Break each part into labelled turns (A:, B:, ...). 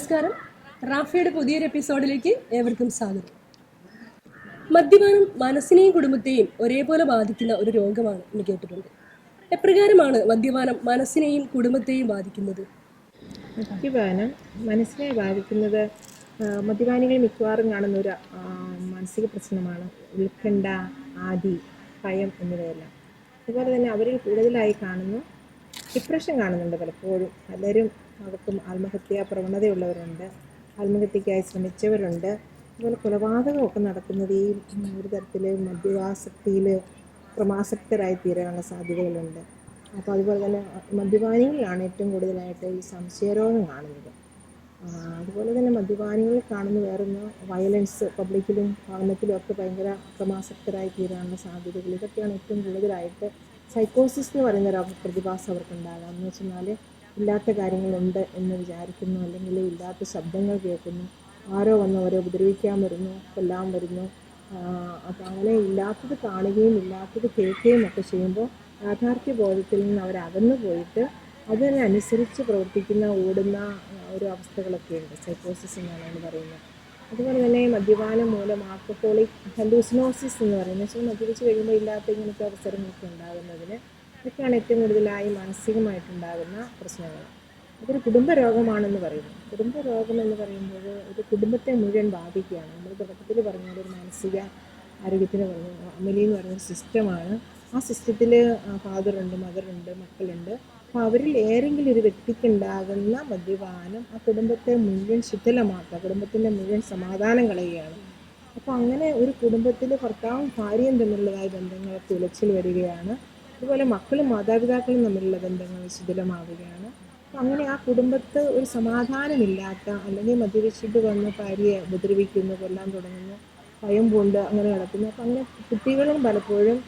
A: നമസ്കാരം. റാഫിയുടെ പുതിയൊരു എപ്പിസോഡിലേക്ക് ഏവർക്കും സ്വാഗതം. മദ്യപാനം മനസ്സിനെയും കുടുംബത്തെയും ഒരേപോലെ ബാധിക്കുന്ന ഒരു രോഗമാണ് എന്ന് കേട്ടിട്ടുണ്ട്. എപ്രകാരമാണ് മദ്യപാനം മനസ്സിനെയും കുടുംബത്തെയും ബാധിക്കുന്നത്?
B: മദ്യപാനം മനസ്സിനെ ബാധിക്കുന്നത് മദ്യപാനികൾ മിക്കവാറും കാണുന്ന ഒരു മാനസിക പ്രശ്നമാണ് ഉത്കണ്ഠ, ആദി, ഭയം എന്നിവയെല്ലാം. അതുപോലെ തന്നെ അവരിൽ കൂടുതലായി കാണുന്നു ഡിപ്രഷൻ കാണുന്നുണ്ട്. പലരും അവർക്കും ആത്മഹത്യാ പ്രവണതയുള്ളവരുണ്ട്, ആത്മഹത്യക്കായി ശ്രമിച്ചവരുണ്ട്. അതുപോലെ കൊലപാതകമൊക്കെ നടക്കുന്നത് ഈ ഒരു തരത്തിൽ മദ്യപാസക്തിയിൽ ക്രമാസക്തരായി തീരാനുള്ള സാധ്യതകളുണ്ട്. അപ്പോൾ അതുപോലെ തന്നെ മദ്യപാനികളിലാണ് ഏറ്റവും കൂടുതലായിട്ട് ഈ സംശയരോഗം കാണുന്നത്. അതുപോലെ തന്നെ മദ്യപാനികളിൽ കാണുന്ന വേറൊന്ന് വയലൻസ്, പബ്ലിക്കിലും ഭവനത്തിലും ഒക്കെ ഭയങ്കര ക്രമാസക്തരായി തീരാനുള്ള സാധ്യതകൾ. ഇതൊക്കെയാണ് ഏറ്റവും കൂടുതലായിട്ട് സൈക്കോസിസ് എന്ന് പറയുന്ന ഒരു പ്രതിഭാസം അവർക്കുണ്ടാകാം. എന്ന് വെച്ചാൽ ഇല്ലാത്ത കാര്യങ്ങളുണ്ട് എന്ന് വിചാരിക്കുന്നു, അല്ലെങ്കിൽ ഇല്ലാത്ത ശബ്ദങ്ങൾ കേൾക്കുന്നു, ആരോ വന്ന് അവരെ ഉപദ്രവിക്കാൻ വരുന്നു, കൊല്ലാൻ വരുന്നു. അപ്പോൾ അങ്ങനെ ഇല്ലാത്തത് കാണുകയും ഇല്ലാത്തത് കേൾക്കുകയും ഒക്കെ ചെയ്യുമ്പോൾ യാഥാർത്ഥ്യ ബോധത്തിൽ നിന്ന് അവരകന്നു പോയിട്ട് അതിനനുസരിച്ച് പ്രവർത്തിക്കുന്ന ഓടുന്ന ഒരു അവസ്ഥകളൊക്കെ ഉണ്ട്. സൈക്കോസിസ് എന്നാണ് അതിന് പറയുന്നത്. അതുപോലെ തന്നെ മദ്യപാനം മൂലം ആൽക്കഹോളിക് ഹലൂസിനോസിസ് എന്ന് പറയുന്നത് വെച്ചാൽ മദ്യപിച്ച് കഴിയുമ്പോൾ ഇല്ലാത്ത ഇങ്ങനത്തെ അവസരങ്ങളൊക്കെ ഉണ്ടാകുന്നതിന് ഇതൊക്കെയാണ് ഏറ്റവും കൂടുതലായി മാനസികമായിട്ടുണ്ടാകുന്ന പ്രശ്നങ്ങൾ. അതൊരു കുടുംബരോഗമാണെന്ന് പറയുന്നു. കുടുംബരോഗം എന്ന് പറയുമ്പോൾ ഒരു കുടുംബത്തെ മുഴുവൻ ബാധിക്കുകയാണ്. നമ്മൾ തുടക്കത്തിൽ പറഞ്ഞാൽ ഒരു മാനസിക ആരോഗ്യത്തിന് പറഞ്ഞു അമലി എന്ന് പറയുന്നൊരു സിസ്റ്റമാണ്. ആ സിസ്റ്റത്തിൽ ഫാദറുണ്ട്, മദറുണ്ട്, മക്കളുണ്ട്. അപ്പോൾ അവരിൽ ഏതെങ്കിലും ഒരു വ്യക്തിക്കുണ്ടാകുന്ന മദ്യപാനം ആ കുടുംബത്തെ മുഴുവൻ ശിഥിലമാക്കുക, കുടുംബത്തിൻ്റെ മുഴുവൻ സമാധാനം കളയുകയാണ്. അപ്പോൾ അങ്ങനെ ഒരു കുടുംബത്തിൽ ഭർത്താവും ഭാര്യയും തമ്മിലുള്ളതായ ബന്ധങ്ങളൊക്കെ ഉലച്ചിൽ വരികയാണ്. അതുപോലെ മക്കളും മാതാപിതാക്കളും തമ്മിലുള്ള ബന്ധങ്ങൾ ശിഥിലമാവുകയാണ്. അപ്പോൾ അങ്ങനെ ആ കുടുംബത്ത് ഒരു സമാധാനമില്ലാത്ത, അല്ലെങ്കിൽ മദ്യപിച്ചിട്ട് വന്ന് ഭാര്യയെ ഉപദ്രവിക്കുന്നു, കൊല്ലാൻ തുടങ്ങുന്നു, ഭയം പൂണ്ട് അങ്ങനെ കിടക്കുന്നു. അപ്പോൾ അങ്ങനെ കുട്ടികളും പലപ്പോഴും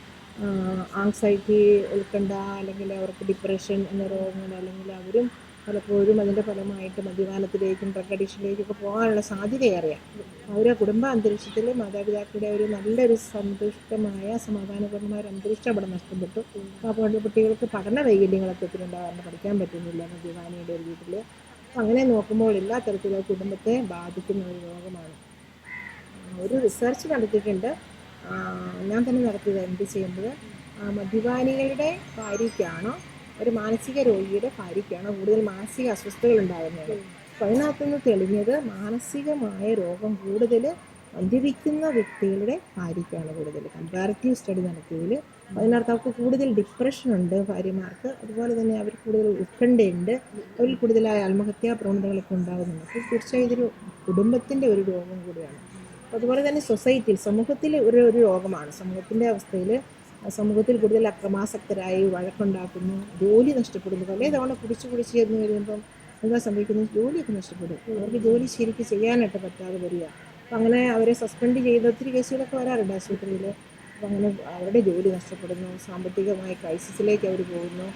B: ആങ്സൈറ്റി, ഉത്കണ്ഠ, അല്ലെങ്കിൽ അവർക്ക് ഡിപ്രഷൻ എന്ന രോഗങ്ങൾ, അല്ലെങ്കിൽ അവരും പലപ്പോഴും അതിൻ്റെ ഫലമായിട്ട് മദ്യപാനത്തിലേക്കും ഡ്രഗ് അഡിക്ഷനിലേക്കൊക്കെ പോകാനുള്ള സാധ്യതയേറിയാം. അവരുടെ കുടുംബ അന്തരീക്ഷത്തിൽ മാതാപിതാക്കളുടെ ഒരു നല്ലൊരു സന്തുഷ്ടമായ സമാധാനപരമായ ഒരു അന്തരീക്ഷം അവിടെ നഷ്ടപ്പെട്ടു. അപ്പോൾ കുട്ടികൾക്ക് പഠന വൈകല്യങ്ങളൊക്കെ ഒത്തിരി ഉണ്ടാകാറുണ്ട്, പഠിക്കാൻ പറ്റുന്നില്ല മദ്യപാനിയുടെ ഒരു വീട്ടിൽ. അപ്പം അങ്ങനെ നോക്കുമ്പോൾ എല്ലാ തരത്തിലുള്ള കുടുംബത്തെ ബാധിക്കുന്ന ഒരു രോഗമാണ്. ഒരു റിസർച്ച് നടത്തിയിട്ടുണ്ട്, ഞാൻ തന്നെ നടത്തിയത്. എന്ത് ചെയ്യുമ്പോൾ മദ്യപാനികളുടെ ഭാര്യയ്ക്കാണോ ഒരു മാനസിക രോഗിയുടെ ഭാര്യയ്ക്കാണോ കൂടുതൽ മാനസിക അസ്വസ്ഥതകൾ ഉണ്ടാകുന്നത്. അപ്പോൾ അതിനകത്തുനിന്ന് തെളിഞ്ഞത് മാനസികമായ രോഗം കൂടുതൽ മദ്യപിക്കുന്ന വ്യക്തികളുടെ ഭാര്യയ്ക്കാണ് കൂടുതൽ. കമ്പാരിറ്റീവ് സ്റ്റഡി നടത്തിയതിൽ അതിനകത്ത് അവർക്ക് കൂടുതൽ ഡിപ്രഷനുണ്ട് ഭാര്യമാർക്ക്. അതുപോലെ തന്നെ അവർ കൂടുതൽ ഉത്കണ്ഠയുണ്ട്, അവരിൽ കൂടുതലായ ആത്മഹത്യാ പ്രവണതകളൊക്കെ ഉണ്ടാകുന്നുണ്ട്. അപ്പോൾ തീർച്ചയായും ഇതൊരു കുടുംബത്തിൻ്റെ ഒരു രോഗം കൂടിയാണ്. അതുപോലെ തന്നെ സൊസൈറ്റിയിൽ, സമൂഹത്തിൽ ഒരു രോഗമാണ്. സമൂഹത്തിൻ്റെ അവസ്ഥയിൽ സമൂഹത്തിൽ കൂടുതൽ അക്രമാസക്തരായി വഴക്കുണ്ടാക്കുന്നു, ജോലി നഷ്ടപ്പെടുന്നു. പല തവണ കുടിച്ച് ചെന്ന് വരുമ്പം എന്താ സംഭവിക്കുന്നത്? ജോലിയൊക്കെ നഷ്ടപ്പെടും. അവർക്ക് ജോലി ശരിക്ക് ചെയ്യാനായിട്ട് പറ്റാതെ വരിക. അപ്പം അങ്ങനെ അവരെ സസ്പെൻഡ് ചെയ്ത ഒത്തിരി കേസുകളൊക്കെ വരാറുണ്ട് ആശുപത്രിയിൽ. അപ്പം അങ്ങനെ അവരുടെ ജോലി നഷ്ടപ്പെടുന്നു, സാമ്പത്തികമായ ക്രൈസിസിലേക്ക് അവർ പോകുന്നു.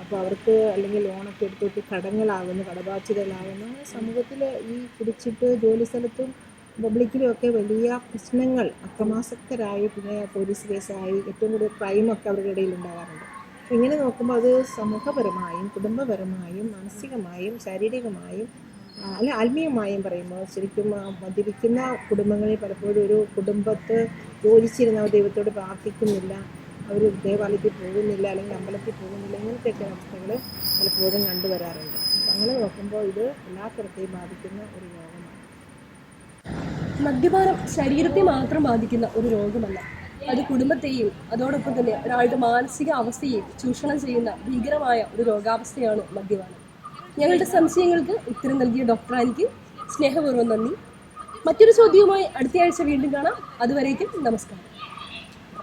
B: അപ്പോൾ അവർക്ക് അല്ലെങ്കിൽ ലോണൊക്കെ എടുത്തിട്ട് കടങ്ങളാകുന്നു, കടബാധ്യതകളാകുന്നു. സമൂഹത്തിൽ ഈ കുടിച്ചിട്ട് ജോലി സ്ഥലത്തും പബ്ലിക്കിലും ഒക്കെ വലിയ പ്രശ്നങ്ങൾ, അക്രമാസക്തരായി, പിന്നെ പോലീസ് കേസായി, ഏറ്റവും കൂടുതൽ ക്രൈമൊക്കെ അവരുടെ ഇടയിൽ ഉണ്ടാകാറുണ്ട്. അപ്പോൾ ഇങ്ങനെ നോക്കുമ്പോൾ അത് സമൂഹപരമായും കുടുംബപരമായും മാനസികമായും ശാരീരികമായും അല്ല ആത്മീയമായും പറയുമ്പോൾ ശരിക്കും മദ്യപിക്കുന്ന കുടുംബങ്ങളിൽ പലപ്പോഴും ഒരു കുടുംബത്ത് യോജിച്ചിരുന്ന ദൈവത്തോട് പ്രാർത്ഥിക്കുന്നില്ല, അവർ ദേവാലയത്തിൽ പോകുന്നില്ല, അല്ലെങ്കിൽ അമ്പലത്തിൽ പോകുന്നില്ല, ഇങ്ങനത്തെയൊക്കെ അവസ്ഥകൾ പലപ്പോഴും കണ്ടുവരാറുണ്ട്. അപ്പോൾ അങ്ങനെ നോക്കുമ്പോൾ ഇത് എല്ലാ തരത്തെയും ബാധിക്കുന്ന ഒരു രോഗമാണ്.
A: മദ്യപാനം ശരീരത്തെ മാത്രം ബാധിക്കുന്ന ഒരു രോഗമല്ല, അത് കുടുംബത്തെയും അതോടൊപ്പം തന്നെ ഒരാളുടെ മാനസിക അവസ്ഥയെയും ചൂഷണം ചെയ്യുന്ന ഭീകരമായ ഒരു രോഗാവസ്ഥയാണ് മദ്യപാനം. ഞങ്ങളുടെ സംശയങ്ങൾക്ക് ഉത്തരം നൽകിയ ഡോക്ടർ ആനിക്ക് സ്നേഹപൂർവ്വം നന്ദി. മറ്റൊരു ചോദ്യവുമായി അടുത്തയാഴ്ച വീണ്ടും കാണാം. അതുവരേക്കും നമസ്കാരം.